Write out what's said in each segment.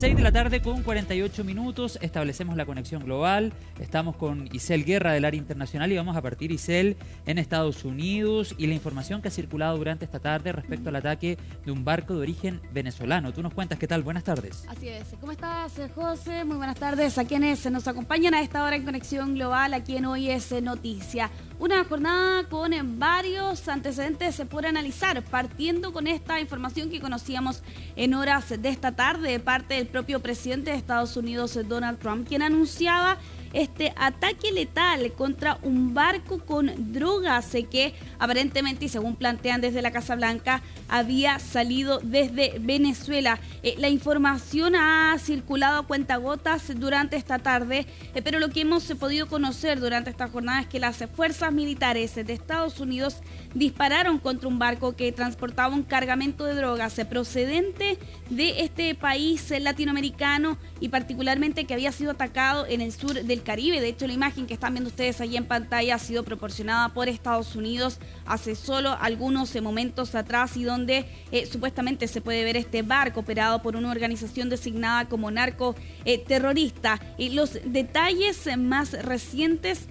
6 de la tarde con 48 minutos, establecemos la conexión global, estamos con Isel Guerra del área internacional y vamos a partir, Isel, en Estados Unidos y la información que ha circulado durante esta tarde respecto al ataque de un barco de origen venezolano. Tú nos cuentas, ¿qué tal? Buenas tardes. Así es. ¿Cómo estás, José? Muy buenas tardes a quienes nos acompañan a esta hora en Conexión Global, aquí en Hoy es Noticia. Una jornada con varios antecedentes por analizar, partiendo con esta información que conocíamos en horas de esta tarde de parte del propio presidente de Estados Unidos, Donald Trump, quien anunciaba este ataque letal contra un barco con drogas que aparentemente, y según plantean desde la Casa Blanca, había salido desde Venezuela. La información ha circulado a cuentagotas durante esta tarde, pero lo que hemos podido conocer durante esta jornada es que las fuerzas militares de Estados Unidos dispararon contra un barco que transportaba un cargamento de drogas procedente de este país latinoamericano y particularmente que había sido atacado en el sur del Caribe. De hecho, la imagen que están viendo ustedes allí en pantalla ha sido proporcionada por Estados Unidos hace solo algunos momentos atrás y donde supuestamente se puede ver este barco operado por una organización designada como narcoterrorista. Los detalles más recientes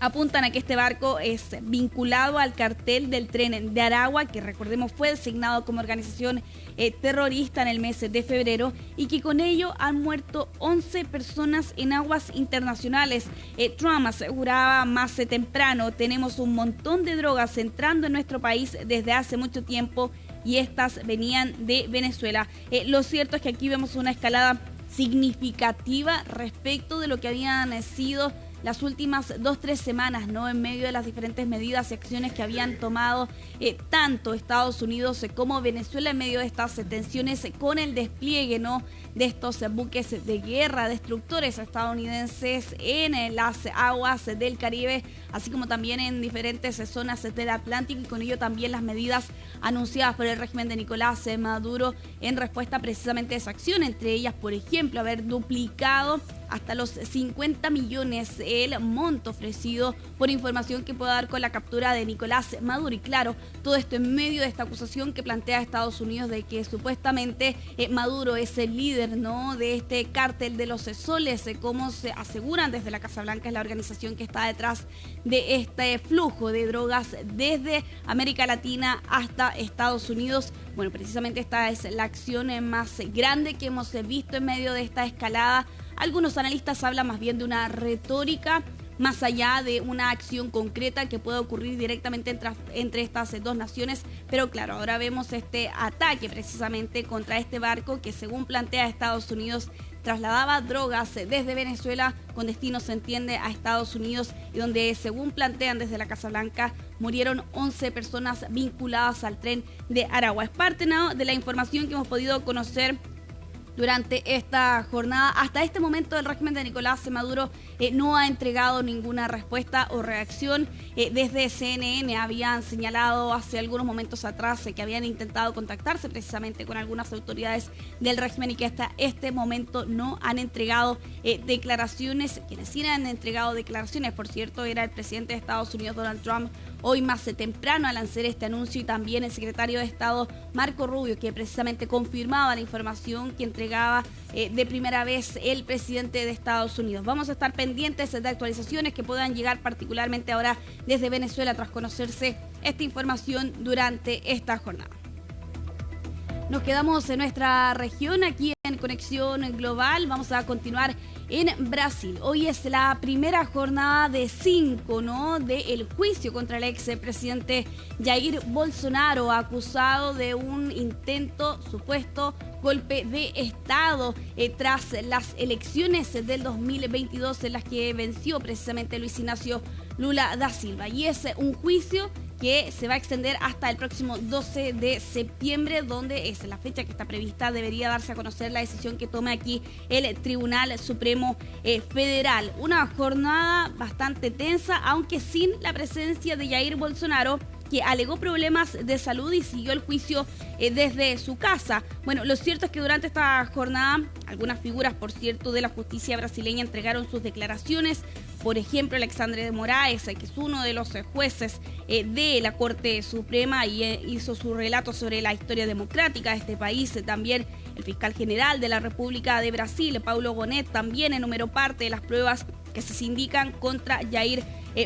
apuntan a que este barco es vinculado al cartel del Tren de Aragua, que recordemos fue designado como organización terrorista en el mes de febrero, y que con ello han muerto 11 personas en aguas internacionales. Trump aseguraba más temprano: tenemos un montón de drogas entrando en nuestro país desde hace mucho tiempo y estas venían de Venezuela. Lo cierto es que aquí vemos una escalada significativa respecto de lo que habían sido las últimas 2-3 semanas, ¿no? En medio de las diferentes medidas y acciones que habían tomado tanto Estados Unidos como Venezuela en medio de estas tensiones con el despliegue, ¿no?, de estos buques de guerra destructores estadounidenses en las aguas del Caribe, así como también en diferentes zonas del Atlántico, y con ello también las medidas anunciadas por el régimen de Nicolás Maduro en respuesta precisamente a esa acción, entre ellas, por ejemplo, haber duplicado hasta los 50 millones el monto ofrecido por información que pueda dar con la captura de Nicolás Maduro. Y claro, todo esto en medio de esta acusación que plantea Estados Unidos de que supuestamente Maduro es el líder, ¿no?, de este cártel de los soles, como se aseguran desde la Casa Blanca, es la organización que está detrás de este flujo de drogas desde América Latina hasta Estados Unidos. Bueno, precisamente esta es la acción más grande que hemos visto en medio de esta escalada. Algunos analistas hablan más bien de una retórica más allá de una acción concreta que pueda ocurrir directamente entre estas dos naciones. Pero claro, ahora vemos este ataque precisamente contra este barco que, según plantea Estados Unidos, trasladaba drogas desde Venezuela con destino, se entiende, a Estados Unidos, y donde, según plantean desde la Casa Blanca, murieron 11 personas vinculadas al Tren de Aragua. Es parte, ¿no?, de la información que hemos podido conocer durante esta jornada. Hasta este momento el régimen de Nicolás Maduro no ha entregado ninguna respuesta o reacción. Desde CNN habían señalado hace algunos momentos atrás que habían intentado contactarse precisamente con algunas autoridades del régimen y que hasta este momento no han entregado declaraciones. Quienes sí han entregado declaraciones, por cierto, era el presidente de Estados Unidos, Donald Trump, hoy más temprano al hacer este anuncio, y también el secretario de Estado, Marco Rubio, que precisamente confirmaba la información que entregaba de primera vez el presidente de Estados Unidos. Vamos a estar pendientes de actualizaciones que puedan llegar particularmente ahora desde Venezuela tras conocerse esta información durante esta jornada. Nos quedamos en nuestra región, aquí en Conexión Global. Vamos a continuar en Brasil. Hoy es la primera jornada de 5, ¿no?, del juicio contra el expresidente Jair Bolsonaro, acusado de un intento supuesto golpe de Estado tras las elecciones del 2022 en las que venció precisamente Luis Ignacio Lula da Silva. Y es un juicio que se va a extender hasta el próximo 12 de septiembre, donde es la fecha que está prevista. Debería darse a conocer la decisión que tome aquí el Tribunal Supremo Federal. Una jornada bastante tensa, aunque sin la presencia de Jair Bolsonaro, que alegó problemas de salud y siguió el juicio desde su casa. Bueno, lo cierto es que durante esta jornada, algunas figuras, por cierto, de la justicia brasileña entregaron sus declaraciones. Por ejemplo, Alexandre de Moraes, que es uno de los jueces de la Corte Suprema y hizo su relato sobre la historia democrática de este país. También el fiscal general de la República de Brasil, Paulo Bonet, también enumeró parte de las pruebas que se sindican contra Jair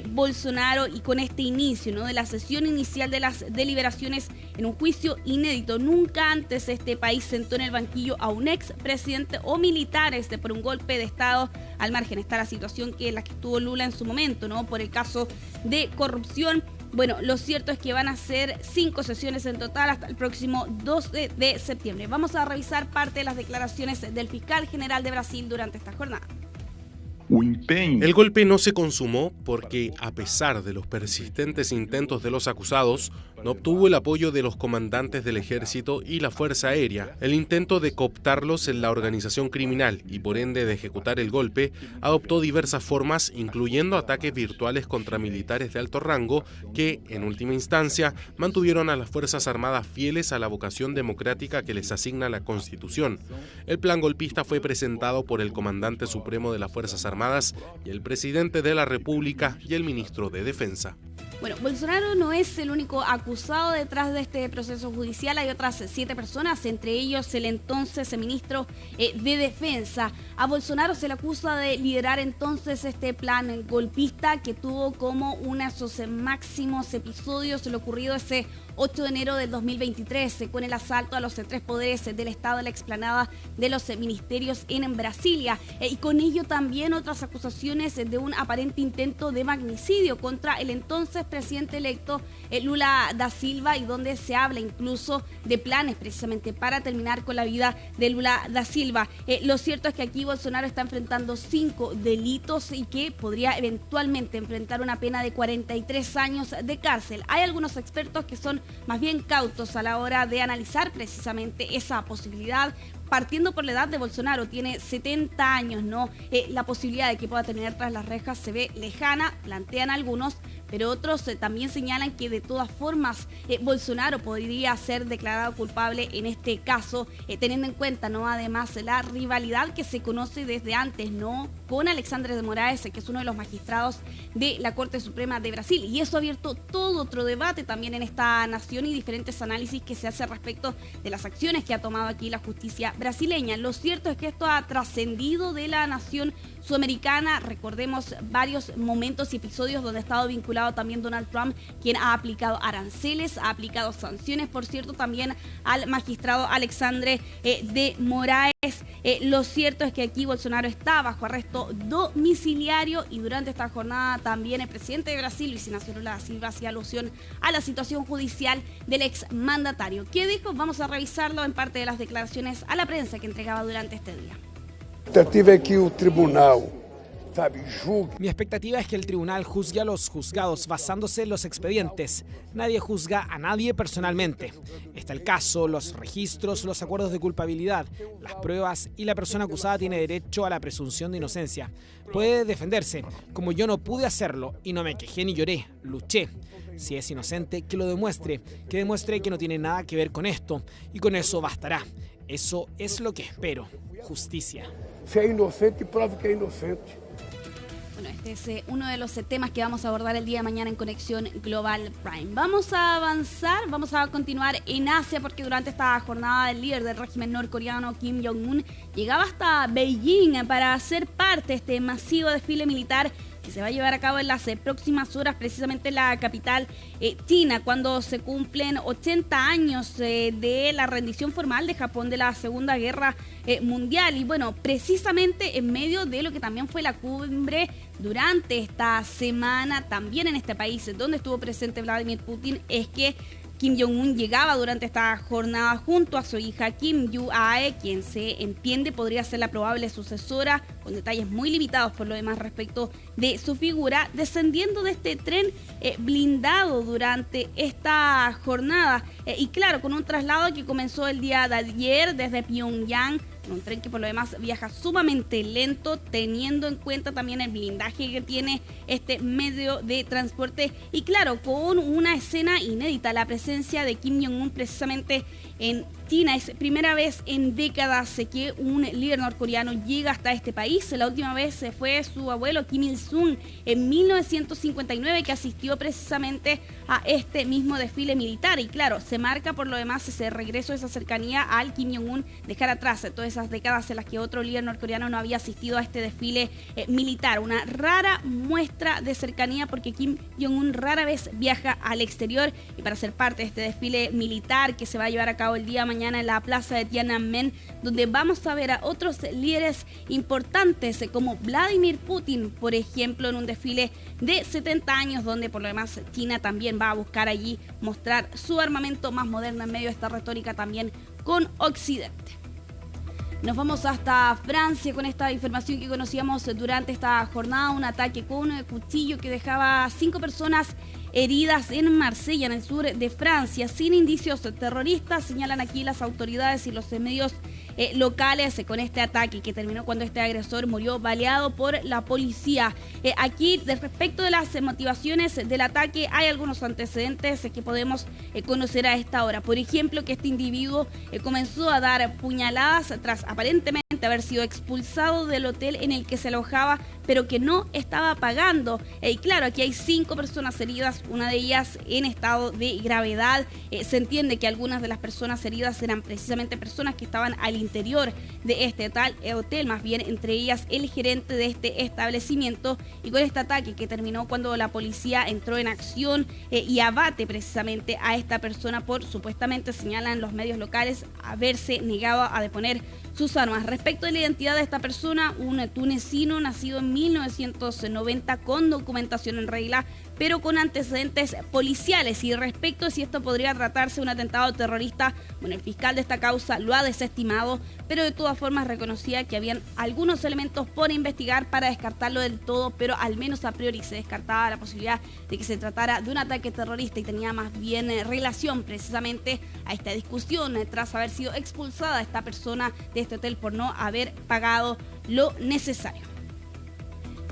Bolsonaro, y con este inicio, ¿no?, de la sesión inicial de las deliberaciones en un juicio inédito. Nunca antes este país sentó en el banquillo a un expresidente o militares por un golpe de Estado. Al margen está la situación que la que tuvo Lula en su momento, ¿no?, por el caso de corrupción. Bueno, lo cierto es que van a ser 5 sesiones en total hasta el próximo 12 de septiembre. Vamos a revisar parte de las declaraciones del fiscal general de Brasil durante esta jornada. El golpe no se consumó porque, a pesar de los persistentes intentos de los acusados, no obtuvo el apoyo de los comandantes del ejército y la Fuerza Aérea. El intento de cooptarlos en la organización criminal y por ende de ejecutar el golpe adoptó diversas formas, incluyendo ataques virtuales contra militares de alto rango que, en última instancia, mantuvieron a las Fuerzas Armadas fieles a la vocación democrática que les asigna la Constitución. El plan golpista fue presentado por el comandante supremo de las Fuerzas Armadas y el presidente de la República y el ministro de Defensa. Bueno, Bolsonaro no es el único acusado detrás de este proceso judicial. Hay otras 7 personas, entre ellos el entonces ministro de Defensa. A Bolsonaro se le acusa de liderar entonces este plan golpista que tuvo como uno de sus máximos episodios lo ocurrido ese 8 de enero del 2023 con el asalto a los 3 poderes del Estado en la explanada de los ministerios en Brasilia. Y con ello también otras acusaciones de un aparente intento de magnicidio contra el entonces presidente electo Lula da Silva, y donde se habla incluso de planes precisamente para terminar con la vida de Lula da Silva. Lo cierto es que aquí Bolsonaro está enfrentando 5 delitos y que podría eventualmente enfrentar una pena de 43 años de cárcel. Hay algunos expertos que son más bien cautos a la hora de analizar precisamente esa posibilidad. Partiendo por la edad de Bolsonaro, tiene 70 años, ¿no? La posibilidad de que pueda terminar tras las rejas se ve lejana, plantean algunos, pero otros también señalan que de todas formas Bolsonaro podría ser declarado culpable en este caso, teniendo en cuenta, ¿no?, además la rivalidad que se conoce desde antes, ¿no?, con Alexandre de Moraes, que es uno de los magistrados de la Corte Suprema de Brasil, y eso ha abierto todo otro debate también en esta nación y diferentes análisis que se hace respecto de las acciones que ha tomado aquí la justicia brasileña. Lo cierto es que esto ha trascendido de la nación sudamericana. Recordemos varios momentos y episodios donde ha estado vinculado también Donald Trump, quien ha aplicado aranceles, ha aplicado sanciones, por cierto, también al magistrado Alexandre de Moraes. Lo cierto es que aquí Bolsonaro está bajo arresto domiciliario, y durante esta jornada también el presidente de Brasil, Luis Inácio Lula da Silva, hacía alusión a la situación judicial del exmandatario. ¿Qué dijo? Vamos a revisarlo en parte de las declaraciones a la prensa que entregaba durante este día. Mi expectativa es que el tribunal juzgue a los juzgados basándose en los expedientes. Nadie juzga a nadie personalmente. Está el caso, los registros, los acuerdos de culpabilidad, las pruebas, y la persona acusada tiene derecho a la presunción de inocencia. Puede defenderse, como yo no pude hacerlo y no me quejé ni lloré, luché. Si es inocente, que lo demuestre, que demuestre que no tiene nada que ver con esto, y con eso bastará. Eso es lo que espero, justicia. Si es inocente, pruebe que es inocente. Bueno, este es uno de los temas que vamos a abordar el día de mañana en Conexión Global Prime. Vamos a avanzar, vamos a continuar en Asia, porque durante esta jornada el líder del régimen norcoreano, Kim Jong-un, llegaba hasta Beijing para ser parte de este masivo desfile militar que se va a llevar a cabo en las próximas horas, precisamente en la capital china, cuando se cumplen 80 años de la rendición formal de Japón de la Segunda Guerra Mundial. Y bueno, precisamente en medio de lo que también fue la cumbre durante esta semana, también en este país donde estuvo presente Vladimir Putin, es que Kim Jong-un llegaba durante esta jornada junto a su hija Kim Yoo-ae, quien se entiende podría ser la probable sucesora, con detalles muy limitados por lo demás respecto de su figura, descendiendo de este tren blindado durante esta jornada. Y claro, con un traslado que comenzó el día de ayer desde Pyongyang un tren que por lo demás viaja sumamente lento, teniendo en cuenta también el blindaje que tiene este medio de transporte. Y claro, con una escena inédita, la presencia de Kim Jong-un precisamente en China. Es primera vez en décadas que un líder norcoreano llega hasta este país. La última vez fue su abuelo Kim Il-sung en 1959, que asistió precisamente a este mismo desfile militar. Y claro, se marca por lo demás ese regreso, esa cercanía al Kim Jong-un, dejar atrás todas esas décadas en las que otro líder norcoreano no había asistido a este desfile militar. Una rara muestra de cercanía, porque Kim Jong-un rara vez viaja al exterior, y para ser parte de este desfile militar que se va a llevar a cabo el día de mañana en la plaza de Tiananmen, donde vamos a ver a otros líderes importantes como Vladimir Putin, por ejemplo, en un desfile de 70 años, donde por lo demás China también va a buscar allí mostrar su armamento más moderno en medio de esta retórica también con Occidente. Nos vamos hasta Francia con esta información que conocíamos durante esta jornada, un ataque con un cuchillo que dejaba 5 personas heridas en Marsella, en el sur de Francia, sin indicios terroristas, señalan aquí las autoridades y los medios locales, con este ataque que terminó cuando este agresor murió baleado por la policía. Aquí, respecto de las motivaciones del ataque, hay algunos antecedentes que podemos conocer a esta hora. Por ejemplo, que este individuo comenzó a dar puñaladas tras aparentemente haber sido expulsado del hotel en el que se alojaba, pero que no estaba pagando. Y claro, aquí hay 5 personas heridas, una de ellas en estado de gravedad. Se entiende que algunas de las personas heridas eran precisamente personas que estaban al interior de este tal hotel, más bien entre ellas el gerente de este establecimiento. Y con este ataque que terminó cuando la policía entró en acción y abate precisamente a esta persona por, supuestamente señalan los medios locales, haberse negado a deponer sus armas. Respecto de la identidad de esta persona, un tunecino nacido en 1990 con documentación en regla, pero con antecedentes policiales. Y respecto a si esto podría tratarse de un atentado terrorista, bueno, el fiscal de esta causa lo ha desestimado, pero de todas formas reconocía que habían algunos elementos por investigar para descartarlo del todo, pero al menos a priori se descartaba la posibilidad de que se tratara de un ataque terrorista, y tenía más bien relación precisamente a esta discusión tras haber sido expulsada esta persona de este hotel por no haber pagado lo necesario.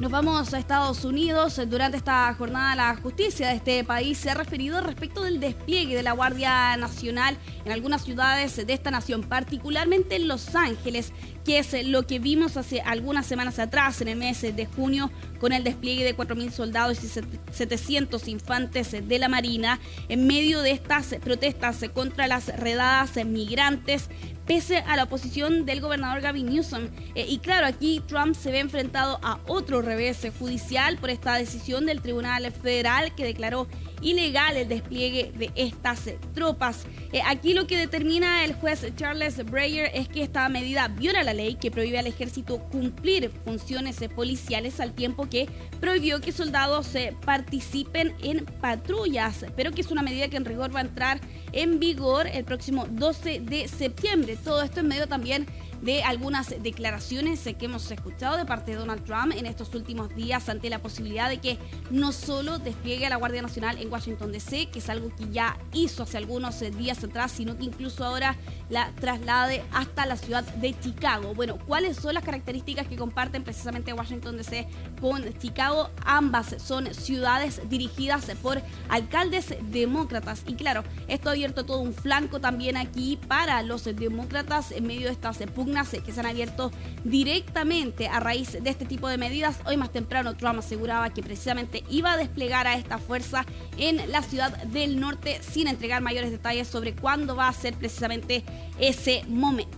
Nos vamos a Estados Unidos. Durante esta jornada, la justicia de este país se ha referido respecto del despliegue de la Guardia Nacional en algunas ciudades de esta nación, particularmente en Los Ángeles, que es lo que vimos hace algunas semanas atrás, en el mes de junio, con el despliegue de 4.000 soldados y 700 infantes de la Marina, en medio de estas protestas contra las redadas migrantes, pese a la oposición del gobernador Gavin Newsom. Y claro, aquí Trump se ve enfrentado a otro revés judicial por esta decisión del Tribunal Federal que declaró ilegal el despliegue de estas tropas. Aquí lo que determina el juez Charles Breyer es que esta medida viola la ley que prohíbe al ejército cumplir funciones policiales, al tiempo que prohibió que soldados participen en patrullas, pero que es una medida que en rigor va a entrar en vigor el próximo 12 de septiembre. Todo esto en medio también de algunas declaraciones que hemos escuchado de parte de Donald Trump en estos últimos días ante la posibilidad de que no solo despliegue a la Guardia Nacional en Washington DC, que es algo que ya hizo hace algunos días atrás, sino que incluso ahora la traslade hasta la ciudad de Chicago. Bueno, ¿cuáles son las características que comparten precisamente Washington DC con Chicago? Ambas son ciudades dirigidas por alcaldes demócratas, y claro, esto ha abierto todo un flanco también aquí para los demócratas en medio de estas pugnas que se han abierto directamente a raíz de este tipo de medidas. Hoy más temprano Trump aseguraba que precisamente iba a desplegar a esta fuerza en la ciudad del norte, sin entregar mayores detalles sobre cuándo va a ser precisamente ese momento.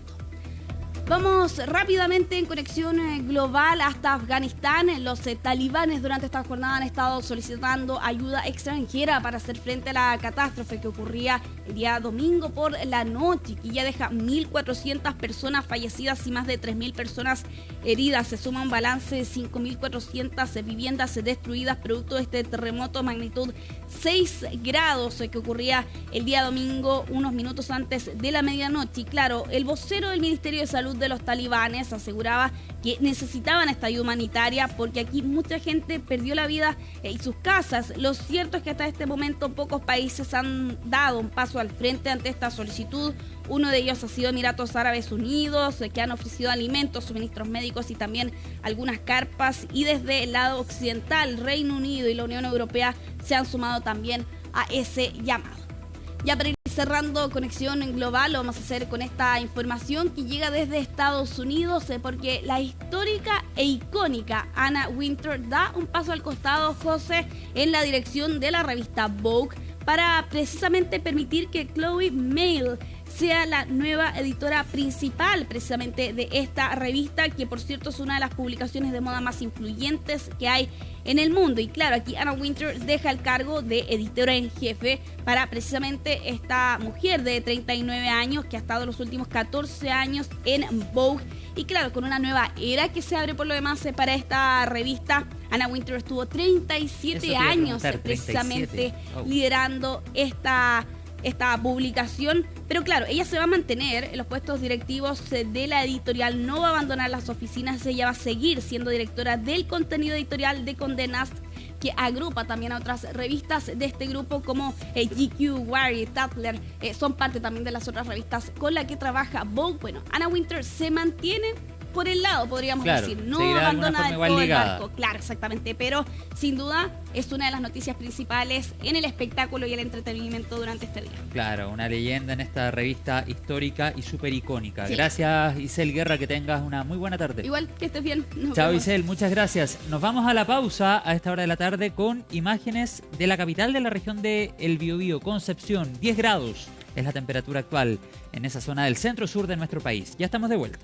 Vamos rápidamente en conexión global hasta Afganistán. Los talibanes durante esta jornada han estado solicitando ayuda extranjera para hacer frente a la catástrofe que ocurría el día domingo por la noche, que ya deja 1.400 personas fallecidas y más de 3.000 personas heridas. Se suma un balance de 5.400 viviendas destruidas producto de este terremoto magnitud 6 grados que ocurría el día domingo unos minutos antes de la medianoche. Y claro, el vocero del Ministerio de Salud salud de los talibanes. Aseguraba que necesitaban esta ayuda humanitaria porque aquí mucha gente perdió la vida y sus casas. Lo cierto es que hasta este momento pocos países han dado un paso al frente ante esta solicitud. Uno de ellos ha sido Emiratos Árabes Unidos, que han ofrecido alimentos, suministros médicos y también algunas carpas. Y desde el lado occidental, Reino Unido y la Unión Europea se han sumado también a ese llamado. Ya para ir cerrando Conexión Global, lo vamos a hacer con esta información que llega desde Estados Unidos, porque la histórica e icónica Anna Wintour da un paso al costado, José, en la dirección de la revista Vogue, para precisamente permitir que Chloe Mail sea la nueva editora principal precisamente de esta revista, que por cierto es una de las publicaciones de moda más influyentes que hay en el mundo. Y claro, aquí Anna Wintour deja el cargo de editora en jefe para precisamente esta mujer de 39 años que ha estado los últimos 14 años en Vogue. Y claro, con una nueva era que se abre por lo demás para esta revista. Anna Wintour estuvo 37 años precisamente liderando esta publicación, pero claro, ella se va a mantener en los puestos directivos de la editorial, no va a abandonar las oficinas, ella va a seguir siendo directora del contenido editorial de Condé Nast, que agrupa también a otras revistas de este grupo como GQ, Wired, Tatler, son parte también de las otras revistas con las que trabaja Vogue. Bueno, Anna Wintour se mantiene por el lado, podríamos decir, no abandona del todo el barco, claro, exactamente, pero sin duda es una de las noticias principales en el espectáculo y el entretenimiento durante este día. Claro, una leyenda en esta revista histórica y súper icónica. Sí. Gracias, Isel Guerra, que tengas una muy buena tarde. Igual, que estés bien. Chao, Isel, muchas gracias. Nos vamos a la pausa a esta hora de la tarde con imágenes de la capital de la región de El Biobío, Concepción. 10 grados es la temperatura actual en esa zona del centro-sur de nuestro país. Ya estamos de vuelta.